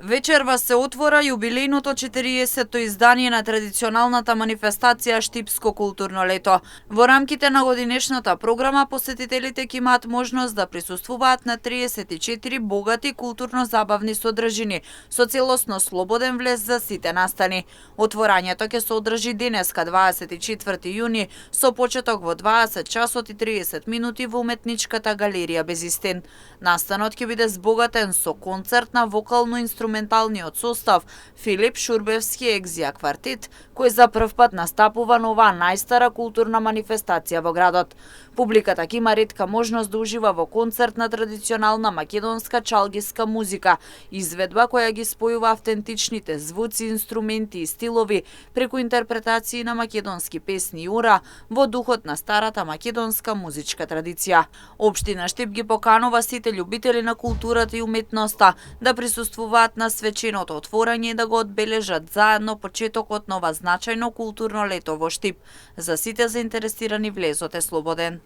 Вечерва се отвора јубилејното 40-то издание на традиционалната манифестација Штипско културно лето. Во рамките на годинешната програма посетителите ќе имаат можност да присуствуваат на 34 богати културно-забавни содржини со целосно слободен влез за сите настани. Отворањето ќе се одржи денеска 24 јуни со почеток во 20 часот и 30 минути во уметничката галерија Безистен. Настанот ќе биде збогатен со концерт на вокално-инструменталниот состав Филип Шурбевски Екзија квартет, кој за прв пат настапува на оваа најстара културна манифестација во градот. Публиката ќе има ретка можност да ужива во концерт на традиционална македонска чалгиска музика, изведба која ги спојува автентичните звуци, инструменти и стилови преку интерпретации на македонски песни и ура во духот на старата македонска музичка традиција. Општина Штип ги поканува сите љубители на културата и уметноста да присуствуваат на свеченото отворање и да го одбележат заедно почетокот на ова значајно културно лето во Штип. За сите заинтересирани влезот е слободен.